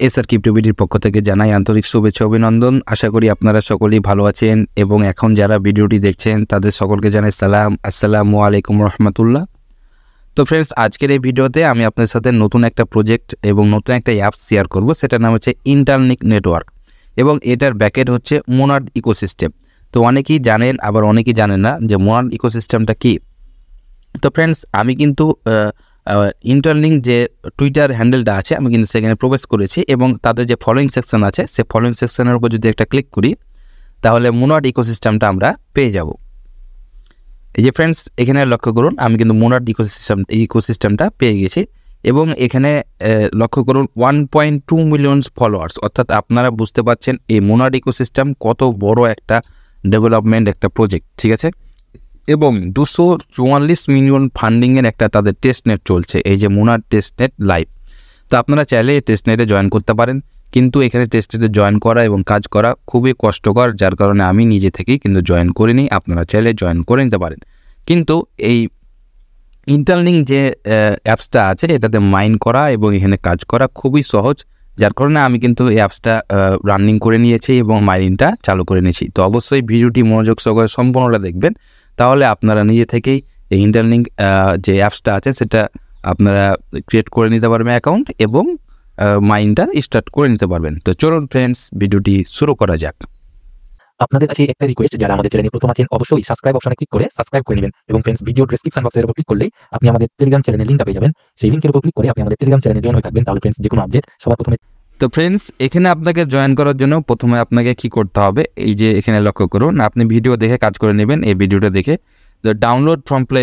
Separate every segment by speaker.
Speaker 1: SR ক্রিপ্টোবিডির পক্ষ থেকে জানাই আন্তরিক শুভেচ্ছা অভিনন্দন। আশা করি আপনারা সকলেই ভালো আছেন এবং এখন যারা ভিডিওটি দেখছেন তাদের সকলকে জানাই আসসালামু আলাইকুম রহমতুল্লাহ। তো ফ্রেন্ডস, আজকের এই ভিডিওতে আমি আপনাদের সাথে নতুন একটা প্রজেক্ট এবং নতুন একটা অ্যাপ শেয়ার করব। সেটার নাম হচ্ছে ইন্টারলিঙ্ক নেটওয়ার্ক এবং এটার ব্যাকএন্ড হচ্ছে মোনাড ইকোসিস্টেম। তো অনেকেই জানেন, আবার অনেকেই জানেন না যে মোনাড ইকোসিস্টেমটা কী। তো ফ্রেন্ডস, আমি কিন্তু ইন্টারলিঙ্ক যে টুইটার হ্যান্ডেলটা আছে আমি কিন্তু সেখানে প্রবেশ করেছি এবং তাদের যে ফলোয়িং সেকশন আছে সে ফলোয়িং সেকশনের উপর যদি একটা ক্লিক করি তাহলে মোনাড ইকোসিস্টেমটা আমরা পেয়ে যাব। এই যে ফ্রেন্ডস, এখানে লক্ষ্য করুন আমি কিন্তু মোনাড ইকোসিস্টেমটা পেয়ে গেছি এবং এখানে লক্ষ্য করুন 1.2 মিলিয়ন ফলোয়ার্স। অর্থাৎ আপনারা বুঝতে পারছেন এই মোনাড ইকোসিস্টেম কত বড় একটা ডেভেলপমেন্ট, একটা প্রজেক্ট, ঠিক আছে। এবং 244 মিলিয়ন ফান্ডিংয়ের একটা তাদের টেস্টনেট চলছে, এই যে মোনাড টেস্টনেট লাইভ। তো আপনারা চাইলে এই টেস্টনেটে জয়েন করতে পারেন, কিন্তু এখানে টেস্টনেটে জয়েন করা এবং কাজ করা খুবই কষ্টকর, যার কারণে আমি নিজে থেকেই কিন্তু জয়েন করিনি। আপনারা চাইলে জয়েন করে নিতে পারেন। কিন্তু এই ইন্টারলিঙ্ক যে অ্যাপসটা আছে এটাতে মাইন করা এবং এখানে কাজ করা খুবই সহজ, যার কারণে আমি কিন্তু এই অ্যাপসটা রানিং করে নিয়েছি এবং মাইনিংটা চালু করে নিয়েছি। তো অবশ্যই ভিডিওটি মনোযোগ সহকারে সম্পূর্ণটা দেখবেন, তাহলে আপনারা নিজে থেকেই এই ইন্টারলিঙ্ক যে অ্যাপসটা আছে সেটা আপনারা ক্রিয়েট করে নিতে পারবেন অ্যাকাউন্ট এবং মাইনটা স্টার্ট করে নিতে পারবেন। তো চলুন ফ্রেন্ডস, ভিডিওটি শুরু করা যাক।
Speaker 2: আপনাদের কাছে একটা রিকোয়েস্ট, যারা আমাদের চ্যানেলে প্রথম আছেন অবশ্যই সাবস্ক্রাইব অপশনে ক্লিক করে সাবস্ক্রাইব করে নেবেন এবং ফ্রেন্ডস ভিডিও ডেসক্রিপশন বক্সের উপর ক্লিক করলেই আপনি আমাদের টেলিগ্রাম চ্যানেলের লিংকটা পেয়ে যাবেন। সেই লিংকের উপর ক্লিক করে আপনি আমাদের টেলিগ্রাম চ্যানেলে জয়েন হয়ে থাকবেন, তাহলে ফ্রেন্ডস যে কোনো আপডেট সবার প্রথমে।
Speaker 1: তো ফ্রেন্ডস, এখানে আপনাকে জয়েন করার জন্য প্রথমে আপনাকে কি করতে হবে, এই যে এখানে লক্ষ্য করুন আপনি ভিডিও দেখে কাজ করে নেবেন। এই ভিডিওটা দেখে ডাউনলোড ফ্রম প্লে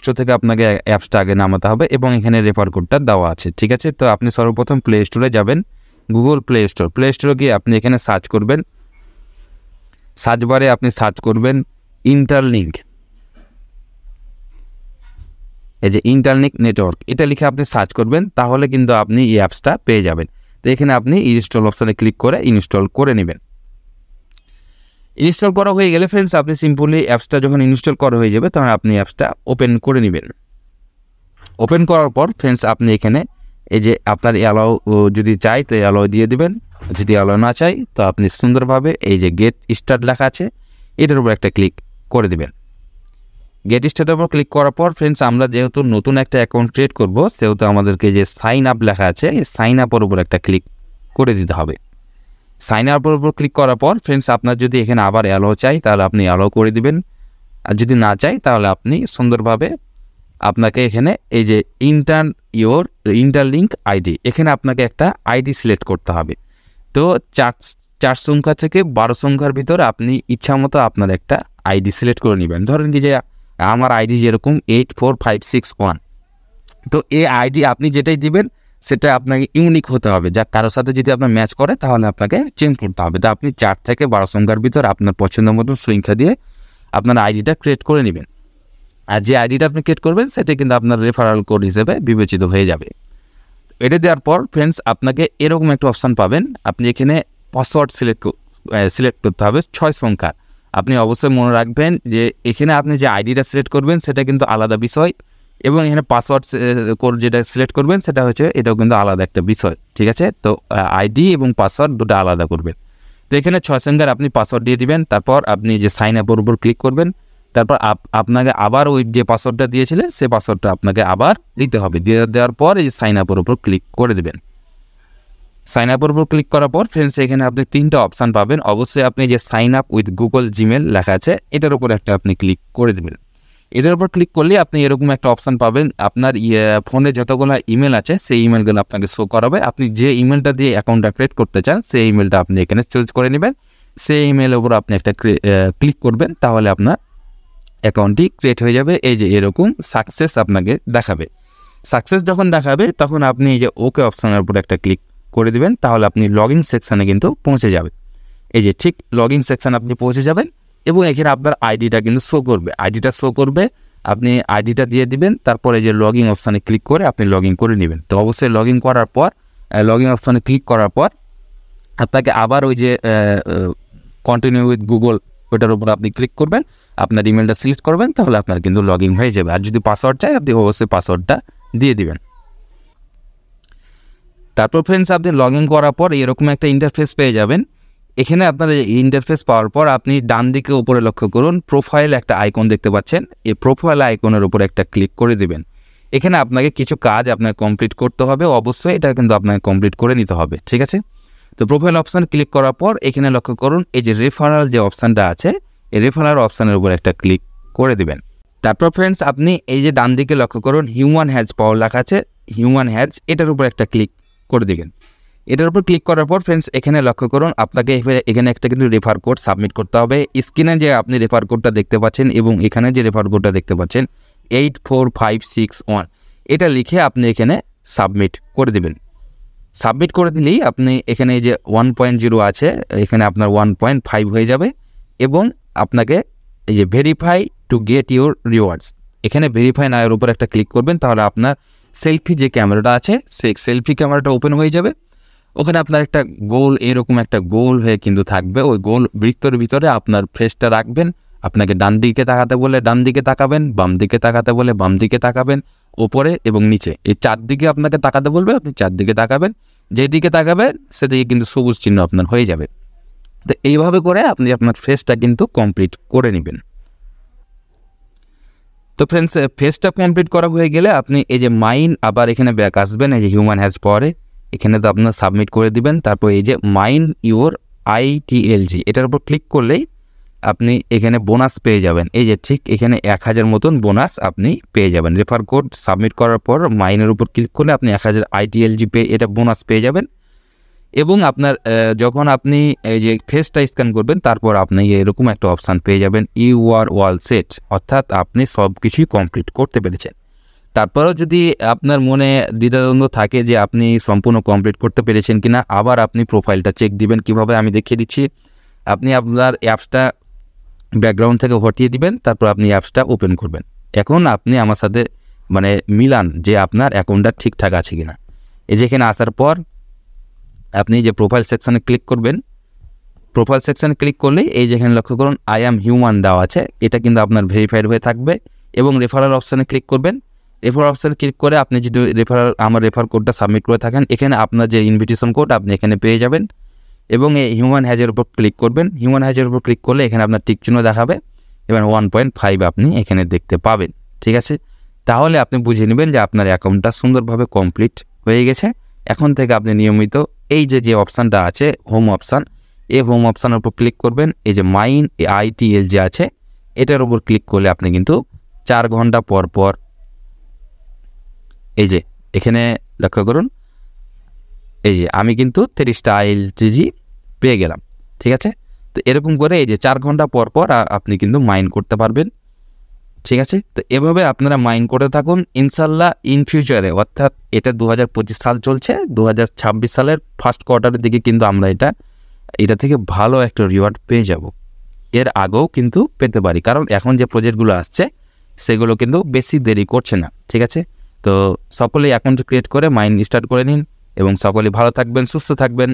Speaker 1: স্টোর থেকে আপনাকে অ্যাপসটা আগে নামাতে হবে এবং এখানে রেফার কোডটা দেওয়া আছে, ঠিক আছে। তো আপনি সর্বপ্রথম প্লে স্টোরে যাবেন, গুগল প্লে স্টোরে গিয়ে আপনি এখানে সার্চ করবেন, সার্চ বারে আপনি সার্চ করবেন ইন্টারলিঙ্ক, এই যে ইন্টারলিঙ্ক নেটওয়ার্ক, এটা লিখে আপনি সার্চ করবেন, তাহলে কিন্তু আপনি এই অ্যাপসটা পেয়ে যাবেন। তো এখানে আপনি ইনস্টল অপশানে ক্লিক করে ইনস্টল করে নেবেন। ইনস্টল করা হয়ে গেলে ফ্রেন্ডস, আপনি সিম্পলি অ্যাপসটা যখন ইনস্টল করা হয়ে যাবে তখন আপনি অ্যাপসটা ওপেন করে নেবেন। ওপেন করার পর ফ্রেন্ডস, আপনি এখানে এই যে আপনার অ্যালাউ যদি চাই তো অ্যালাউ দিয়ে দেবেন, যদি অ্যালাউ না চাই তো আপনি সুন্দরভাবে এই যে গেট স্টার্ট লেখা আছে এটার উপর একটা ক্লিক করে দেবেন। গেট স্টার্টের উপর ক্লিক করার পর ফ্রেন্ডস, আমরা যেহেতু নতুন একটা অ্যাকাউন্ট ক্রিয়েট করব সেহেতু আমাদেরকে যে সাইন আপ লেখা আছে এই সাইন আপের উপর একটা ক্লিক করে দিতে হবে। সাইন আপের উপর ক্লিক করার পর ফ্রেন্ডস, আপনার যদি এখানে আবার অ্যালাউ চাই তাহলে আপনি অ্যালাউ করে দিবেন, আর যদি না চাই তাহলে আপনি সুন্দরভাবে আপনাকে এখানে এই যে ইন্টারলিঙ্ক আইডি, এখানে আপনাকে একটা আইডি সিলেক্ট করতে হবে। তো 4 সংখ্যা থেকে 12 সংখ্যার ভিতরে আপনি ইচ্ছা মতো আপনার একটা আইডি সিলেক্ট করে নেবেন। ধরেন কি যে আমার আইডি যেরকম 84561, তো এই আইডি আপনি যেটাই দিবেন সেটা আপনাকে ইউনিক হতে হবে, যা কারোর সাথে যদি আপনার ম্যাচ করে তাহলে আপনাকে চেঞ্জ করতে হবে। তো আপনি 4 থেকে 12 সংখ্যার ভিতর আপনার পছন্দ মতো সংখ্যা দিয়ে আপনার আইডিটা ক্রিয়েট করে নেবেন। আর যে আইডিটা আপনি ক্রিয়েট করবেন সেটা কিন্তু আপনার রেফারাল কোড হিসেবে বিবেচিত হয়ে যাবে। এটা দেওয়ার পর ফ্রেন্ডস, আপনাকে এরকম একটা অপশান পাবেন, আপনি এখানে পাসওয়ার্ড সিলেক্ট করতে হবে 6 সংখ্যা। আপনি অবশ্যই মনে রাখবেন যে এখানে আপনি যে আইডিটা সিলেক্ট করবেন সেটা কিন্তু আলাদা বিষয় এবং এখানে পাসওয়ার্ড কোড যেটা সিলেক্ট করবেন সেটা হচ্ছে এটাও কিন্তু আলাদা একটা বিষয়, ঠিক আছে। তো আইডি এবং পাসওয়ার্ড দুটো আলাদা করবেন। তো এখানে 6 সংখ্যার আপনি পাসওয়ার্ড দিয়ে দিবেন, তারপর আপনি যে সাইন আপের উপর ক্লিক করবেন, তারপর আপনাকে আবার ওই যে পাসওয়ার্ডটা দিয়েছিলেন সেই পাসওয়ার্ডটা আপনাকে আবার দিতে হবে। দেওয়ার পর এই যে সাইন আপের উপর ক্লিক করে দেবেন। সাইন আপের উপর ক্লিক করার পর ফ্রেন্ডস, এখানে আপনি 3টা অপশান পাবেন। অবশ্যই আপনি যে sign up with Google Gmail লেখা আছে এটার উপর একটা আপনি ক্লিক করে দেবেন। এটার উপর ক্লিক করলে আপনি এরকম একটা অপশান পাবেন, আপনার ফোনে যতগুলো ইমেল আছে সেই ইমেলগুলো আপনাকে শো করাবে। আপনি যে ইমেলটা দিয়ে অ্যাকাউন্টটা ক্রিয়েট করতে চান সেই ইমেলটা আপনি এখানে চুজ করে নেবেন। সেই ইমেলের উপর আপনি একটা ক্লিক করবেন, তাহলে আপনার অ্যাকাউন্টটি ক্রিয়েট হয়ে যাবে। এই যে এরকম সাকসেস আপনাকে দেখাবে। সাকসেস যখন দেখাবে তখন আপনি এই যে ওকে অপশানের উপর একটা ক্লিক করে দেবেন, তাহলে আপনি লগ ইন সেকশানে কিন্তু পৌঁছে যাবেন। এই যে ঠিক লগ ইন সেকশানে আপনি পৌঁছে যাবেন এবং এখানে আপনার আইডিটা কিন্তু শো করবে, আইডিটা শো করবে, আপনি আইডিটা দিয়ে দিবেন, তারপরে এই যে লগ ইন অপশানে ক্লিক করে আপনি লগ ইন করে নেবেন। তো অবশ্যই লগ ইন করার পর লগ ইন অপশানে ক্লিক করার পর আপনাকে আবার ওই যে কন্টিনিউ উইথ গুগল ওটার উপর আপনি ক্লিক করবেন, আপনার ইমেলটা সিলেক্ট করবেন, তাহলে আপনার কিন্তু লগ ইন হয়ে যাবে। আর যদি পাসওয়ার্ড চাই আপনি অবশ্যই পাসওয়ার্ডটা দিয়ে দিবেন। তারপর ফ্রেন্ডস আপনি লগ ইন করার পর এরকম একটা ইন্টারফেস পেয়ে যাবেন। এখানে আপনার ইন্টারফেস পাওয়ার পর আপনি ডান দিকে উপরে লক্ষ্য করুন, প্রোফাইল একটা আইকন দেখতে পাচ্ছেন। এই প্রোফাইল আইকনের উপর একটা ক্লিক করে দেবেন। এখানে আপনাকে কিছু কাজ আপনাকে কমপ্লিট করতে হবে, অবশ্যই এটা কিন্তু আপনাকে কমপ্লিট করে নিতে হবে, ঠিক আছে। তো প্রোফাইল অপশান ক্লিক করার পর এখানে লক্ষ্য করুন এই যে রেফারাল যে অপশানটা আছে, এই রেফারাল অপশানের উপর একটা ক্লিক করে দেবেন। তারপর ফ্রেন্ডস আপনি এই যে ডান দিকে লক্ষ্য করুন হিউম্যান হ্যাজ পাওয়ার লেখা আছে, হিউম্যান হ্যাজ, এটার উপর একটা ক্লিক করে দিবেন। এটার উপর ক্লিক করার পর ফ্রেন্ডস এখানে লক্ষ্য করুন আপনাকে এখানে একটা কিন্তু রেফার কোড সাবমিট করতে হবে। স্ক্রিনে যে আপনি রেফার কোডটা দেখতে পাচ্ছেন এবং এখানে যে রেফার কোডটা দেখতে পাচ্ছেন 84561, এটা লিখে আপনি এখানে সাবমিট করে দেবেন। সাবমিট করে দিলেই আপনি এখানে এই যে 1.0 আছে, এখানে আপনার 1.5 হয়ে যাবে এবং আপনাকে এই যে verify to get your rewards, এখানে ভেরিফাই না এর উপর একটা ক্লিক করবেন, তাহলে আপনার সেলফি যে ক্যামেরাটা আছে সেই সেলফি ক্যামেরাটা ওপেন হয়ে যাবে। ওখানে আপনার একটা গোল, এরকম একটা গোল হয়ে কিন্তু থাকবে, ওই গোল বৃত্তর ভিতরে আপনার ফেসটা রাখবেন। আপনাকে ডান দিকে তাকাতে বলে ডান দিকে তাকাবেন, বাম দিকে তাকাতে বলে বাম দিকে তাকাবেন, ওপরে এবং নিচে এই চারদিকে আপনাকে তাকাতে বলবে, আপনি চারদিকে তাকাবেন, যেদিকে তাকাবেন সেদিকে কিন্তু সবুজ চিহ্ন আপনার হয়ে যাবে। তো এইভাবে করে আপনি আপনার ফেসটা কিন্তু কমপ্লিট করে নেবেন। তো ফ্রেন্ডস ফেসটা কমপ্লিট করা হয়ে গেলে আপনি এই যে মাইন আবার এখানে ব্যাক আসবেন, এই যে হিউম্যান হ্যাজ পাওয়ারে এখানে তো আপনার সাবমিট করে দিবেন। তারপর এই যে মাইন ইউর ITLG, এটার উপর ক্লিক করলেই আপনি এখানে বোনাস পেয়ে যাবেন। এই যে ঠিক এখানে 1000 মতন বোনাস আপনি পেয়ে যাবেন। রেফার কোড সাবমিট করার পর মাইনের উপর ক্লিক করলে আপনি 1000 ITLG এটা বোনাস পেয়ে যাবেন। এবং আপনার যখন আপনি এই যে ফেসটা স্ক্যান করবেন তারপর আপনি এরকম একটা অপশান পেয়ে যাবেন, ইউ আর ওয়াল সেট, অর্থাৎ আপনি সব কিছুই কমপ্লিট করতে পেরেছেন। তারপরেও যদি আপনার মনে দ্বিধাদ্বন্দ্ব থাকে যে আপনি সম্পূর্ণ কমপ্লিট করতে পেরেছেন কিনা, আবার আপনি প্রোফাইলটা চেক দিবেন। কিভাবে আমি দেখিয়ে দিচ্ছি। আপনি আপনার অ্যাপসটা ব্যাকগ্রাউন্ড থেকে হটিয়ে দিবেন, তারপর আপনি অ্যাপসটা ওপেন করবেন। এখন আপনি আমার সাথে মানে মিলান যে আপনার অ্যাকাউন্টটা ঠিকঠাক আছে কিনা। এই যেখানে আসার পর আপনি যে প্রোফাইল সেকশানে ক্লিক করবেন, প্রোফাইল সেকশানে ক্লিক করলেই এই যেখানে লক্ষ্য করুন আই অ্যাম হিউম্যান দেওয়া আছে, এটা কিন্তু আপনার ভেরিফাইড হয়ে থাকবে। এবং রেফারাল অপশানে ক্লিক করবেন। রেফার অপশানে ক্লিক করে আপনি যদি আমার রেফার কোডটা সাবমিট করে থাকেন, এখানে আপনার যে ইনভিটেশন কোড আপনি এখানে পেয়ে যাবেন। এবং এই হিউম্যান হ্যাজের উপর ক্লিক করবেন। হিউম্যান হ্যাজের উপর ক্লিক করলে এখানে আপনার টিক চিহ্ন দেখাবে এবং 1.5 আপনি এখানে দেখতে পাবেন, ঠিক আছে। তাহলে আপনি বুঝে নেবেন যে আপনার অ্যাকাউন্টটা সুন্দরভাবে কমপ্লিট হয়ে গেছে। এখন থেকে আপনি নিয়মিত এই যে অপশানটা আছে হোম অপশান, এই হোম অপশানের উপর ক্লিক করবেন। এই যে মাইন ITLG আছে, এটার উপর ক্লিক করলে আপনি কিন্তু 4 ঘন্টা পর পর এই যে এখানে লক্ষ্য করুন, এই যে আমি কিন্তু 30টা ITLG পেয়ে গেলাম, ঠিক আছে। তো এরকম করে এই যে 4 ঘন্টা পর পর আপনি কিন্তু মাইন করতে পারবেন, ঠিক আছে। তো এভাবে আপনারা মাইন করে থাকুন, ইনশাল্লাহ ইন ফিউচারে, অর্থাৎ এটা 2025 সাল চলছে, 2026 সালের ফার্স্ট কোয়ার্টারের দিকে কিন্তু আমরা এটা থেকে ভালো একটা রিওয়ার্ড পেয়ে যাব। এর আগেও কিন্তু পেতে পারি, কারণ এখন যে প্রজেক্টগুলো আসছে সেগুলো কিন্তু বেশি দেরি করছে না, ঠিক আছে। তো সকলেই অ্যাকাউন্ট ক্রিয়েট করে মাইন স্টার্ট করে নিন এবং সকলেই ভালো থাকবেন, সুস্থ থাকবেন।